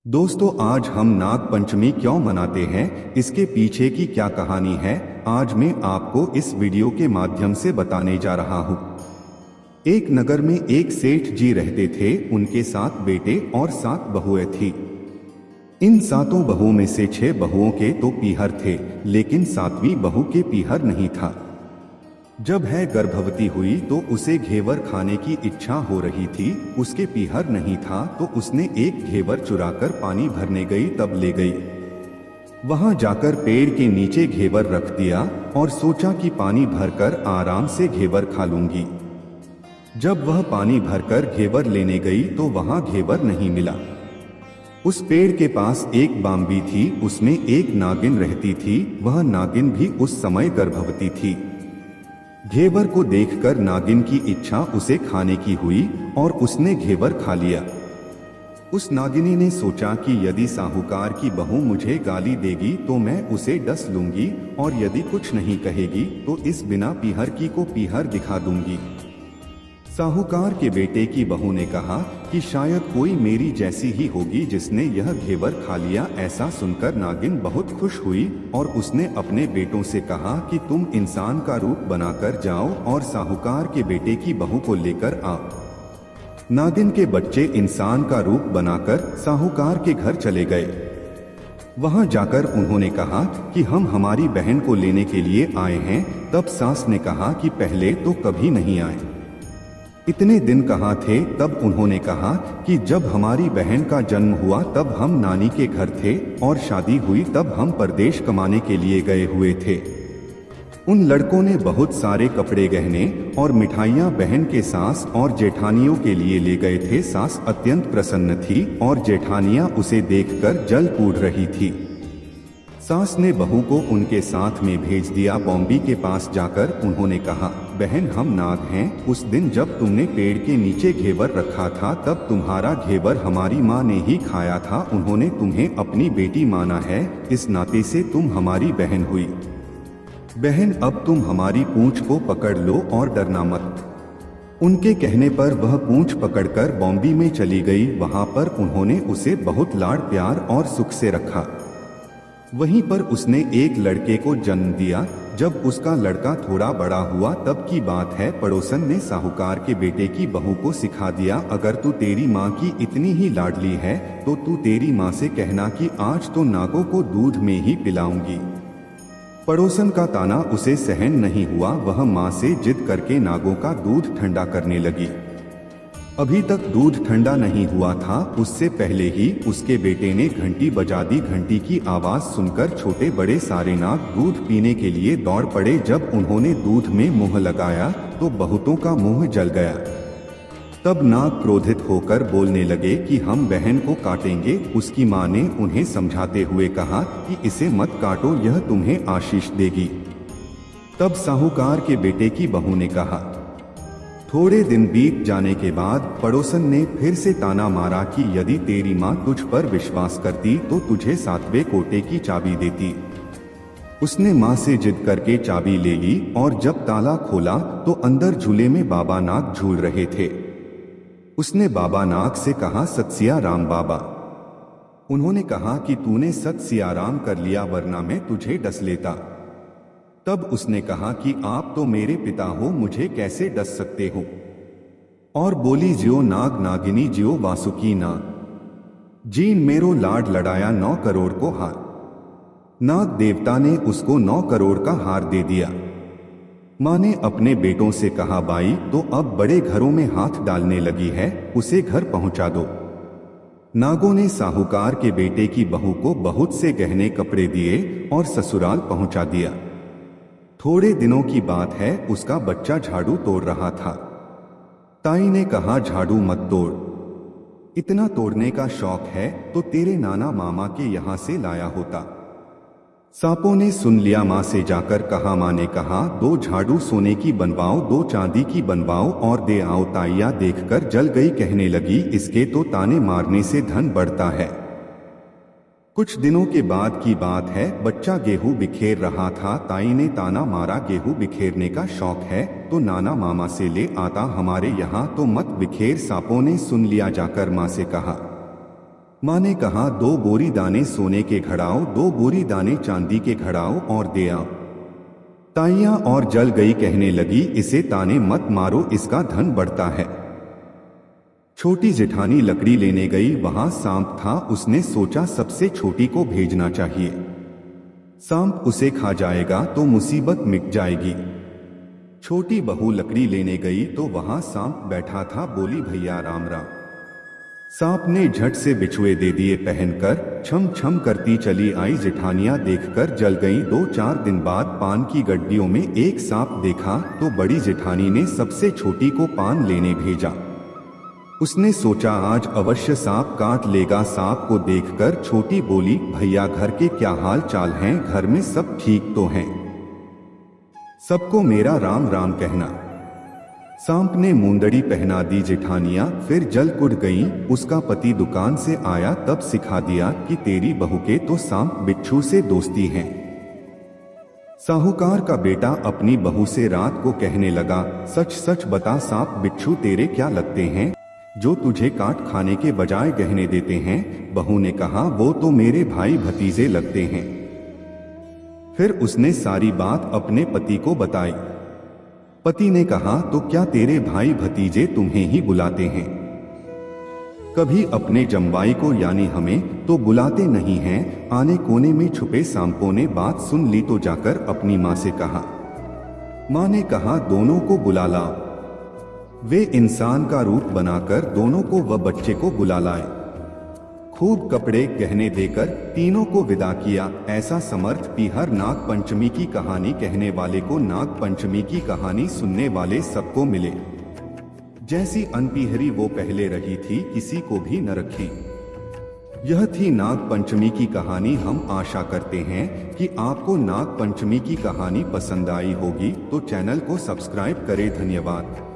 दोस्तों, आज हम नाग पंचमी क्यों मनाते हैं, इसके पीछे की क्या कहानी है, आज मैं आपको इस वीडियो के माध्यम से बताने जा रहा हूँ। एक नगर में एक सेठ जी रहते थे। उनके 7 बेटे और 7 बहुएं थी। इन 7 बहुओं में से 6 बहुओं के तो पीहर थे, लेकिन 7वीं बहू के पीहर नहीं था। जब है गर्भवती हुई तो उसे घेवर खाने की इच्छा हो रही थी। उसके पीहर नहीं था तो उसने एक घेवर चुराकर पानी भरने गई तब ले गई। वहां जाकर पेड़ के नीचे घेवर रख दिया और सोचा कि पानी भरकर आराम से घेवर खा लूंगी। जब वह पानी भरकर घेवर लेने गई तो वहां घेवर नहीं मिला। उस पेड़ के पास एक बांबी थी, उसमें एक नागिन रहती थी। वह नागिन भी उस समय गर्भवती थी। घेवर को देखकर नागिन की इच्छा उसे खाने की हुई और उसने घेवर खा लिया। उस नागिनी ने सोचा कि यदि साहूकार की बहू मुझे गाली देगी तो मैं उसे डस लूंगी, और यदि कुछ नहीं कहेगी तो इस बिना पीहर की को पीहर दिखा दूंगी। साहूकार के बेटे की बहू ने कहा कि शायद कोई मेरी जैसी ही होगी जिसने यह घेवर खा लिया। ऐसा सुनकर नागिन बहुत खुश हुई और उसने अपने बेटों से कहा कि तुम इंसान का रूप बनाकर जाओ और साहूकार के बेटे की बहू को लेकर आओ। नागिन के बच्चे इंसान का रूप बनाकर साहूकार के घर चले गए। वहां जाकर उन्होंने कहा कि हम हमारी बहन को लेने के लिए आए हैं। तब सास ने कहा कि पहले तो कभी नहीं आए, इतने दिन कहाँ थे। तब उन्होंने कहा कि जब हमारी बहन का जन्म हुआ तब हम नानी के घर थे, और शादी हुई तब हम परदेश कमाने के लिए गए हुए थे। उन लड़कों ने बहुत सारे कपड़े, गहने और मिठाइयाँ बहन के सास और जेठानियों के लिए ले गए थे। सास अत्यंत प्रसन्न थी और जेठानियाँ उसे देखकर जल कूद रही थी। सास ने बहू को उनके साथ में भेज दिया। बॉम्बी के पास जाकर उन्होंने कहा, बहन हम नाग हैं। उस दिन जब तुमने पेड़ के नीचे घेवर रखा था तब तुम्हारा घेवर हमारी माँ ने ही खाया था। उन्होंने तुम्हें अपनी बेटी माना है, इस नाते से तुम हमारी बहन हुई। बहन अब तुम हमारी पूंछ को पकड़ लो और डरना मत। उनके कहने पर वह पूंछ पकड़कर बॉम्बी में चली गई। वहां पर उन्होंने उसे बहुत लाड़ प्यार और सुख से रखा। वहीं पर उसने एक लड़के को जन्म दिया। जब उसका लड़का थोड़ा बड़ा हुआ तब की बात है, पड़ोसन ने साहूकार के बेटे की बहू को सिखा दिया, अगर तू तेरी माँ की इतनी ही लाडली है तो तू तेरी माँ से कहना कि आज तो नागों को दूध में ही पिलाऊंगी। पड़ोसन का ताना उसे सहन नहीं हुआ। वह माँ से जिद करके नागों का दूध ठंडा करने लगी। अभी तक दूध ठंडा नहीं हुआ था, उससे पहले ही उसके बेटे ने घंटी बजा दी। घंटी की आवाज सुनकर छोटे बड़े सारे नाग दूध पीने के लिए दौड़ पड़े। जब उन्होंने दूध में मुंह लगाया तो बहुतों का मुंह जल गया। तब नाग क्रोधित होकर बोलने लगे कि हम बहन को काटेंगे। उसकी माँ ने उन्हें समझाते हुए कहा कि इसे मत काटो, यह तुम्हें आशीष देगी। तब साहूकार के बेटे की बहू ने कहा। थोड़े दिन बीत जाने के बाद पड़ोसन ने फिर से ताना मारा कि यदि तेरी माँ तुझ पर विश्वास करती तो तुझे 7वें कोटे की चाबी देती। उसने माँ से जिद करके चाबी ले ली और जब ताला खोला तो अंदर झूले में बाबा नाग झूल रहे थे। उसने बाबा नाग से कहा, सत सिया राम बाबा। उन्होंने कहा कि तूने सत सिया राम कर लिया, वरना मैं तुझे डस लेता। तब उसने कहा कि आप तो मेरे पिता हो, मुझे कैसे डस सकते हो। और बोली, ज्यो नाग नागिनी ज्यो वासुकी नाग, जीन मेरो लाड लड़ाया 9 करोड़ को हार। नाग देवता ने उसको 9 करोड़ का हार दे दिया। माँ ने अपने बेटों से कहा, बाई तो अब बड़े घरों में हाथ डालने लगी है, उसे घर पहुंचा दो। नागों ने साहूकार के बेटे की बहू को बहुत से गहने कपड़े दिए और ससुराल पहुंचा दिया। थोड़े दिनों की बात है, उसका बच्चा झाड़ू तोड़ रहा था। ताई ने कहा, झाड़ू मत तोड़, इतना तोड़ने का शौक है तो तेरे नाना मामा के यहाँ से लाया होता। सांपों ने सुन लिया। माँ से जाकर कहा। माँ ने कहा, 2 झाड़ू सोने की बनवाओ, 2 चांदी की बनवाओ और दे आओ। ताइया देखकर जल गई, कहने लगी, इसके तो ताने मारने से धन बढ़ता है। कुछ दिनों के बाद की बात है, बच्चा गेहूं बिखेर रहा था। ताई ने ताना मारा, गेहूं बिखेरने का शौक है तो नाना मामा से ले आता, हमारे यहाँ तो मत बिखेर। सांपों ने सुन लिया। जाकर माँ से कहा। माँ ने कहा, 2 बोरी दाने सोने के घड़ाओ, 2 बोरी दाने चांदी के घड़ाओ और दे आओ। ताइयां और जल गई कहने लगी, इसे ताने मत मारो, इसका धन बढ़ता है। छोटी जेठानी लकड़ी लेने गई, वहां सांप था। उसने सोचा सबसे छोटी को भेजना चाहिए, सांप उसे खा जाएगा तो मुसीबत मिट जाएगी। छोटी बहू लकड़ी लेने गई तो वहां सांप बैठा था। बोली, भैया राम राम। सांप ने झट से बिछुए दे दिए पहनकर, छम छम करती चली आई। जेठानियां देखकर जल गईं। 2-4 दिन बाद पान की गड्डियों में एक सांप देखा तो बड़ी जेठानी ने सबसे छोटी को पान लेने भेजा। उसने सोचा आज अवश्य सांप काट लेगा। सांप को देखकर छोटी बोली, भैया घर के क्या हाल चाल हैं? घर में सब ठीक तो हैं? सबको मेरा राम राम कहना। सांप ने मुंदड़ी पहना दी जेठानियां, फिर जल कुट गईं। उसका पति दुकान से आया तब सिखा दिया कि तेरी बहू के तो सांप बिच्छू से दोस्ती है। साहूकार का बेटा अपनी बहू से रात को कहने लगा, सच सच बता सांप बिच्छू तेरे क्या लगते हैं, जो तुझे काट खाने के बजाय गहने देते हैं? बहू ने कहा, वो तो मेरे भाई भतीजे लगते हैं। फिर उसने सारी बात अपने पति को बताई। पति ने कहा, तो क्या तेरे भाई भतीजे तुम्हें ही बुलाते हैं? कभी अपने जमवाई को यानी हमें तो बुलाते नहीं हैं। आने कोने में छुपे सांपों ने बात सुन ली तो जाकर अपनी माँ से कहा। माँ ने कहा, दोनों को बुला लाओ। वे इंसान का रूप बनाकर दोनों को व बच्चे को बुला लाए। खूब कपड़े गहने देकर तीनों को विदा किया। ऐसा समर्थ पीहर नाग पंचमी की कहानी कहने वाले को नाग पंचमी की कहानी सुनने वाले सबको मिले। जैसी अनपीहरी वो पहले रही थी, किसी को भी न रखी। यह थी नाग पंचमी की कहानी। हम आशा करते हैं कि आपको नाग पंचमी की कहानी पसंद आई होगी, तो चैनल को सब्सक्राइब करें। धन्यवाद।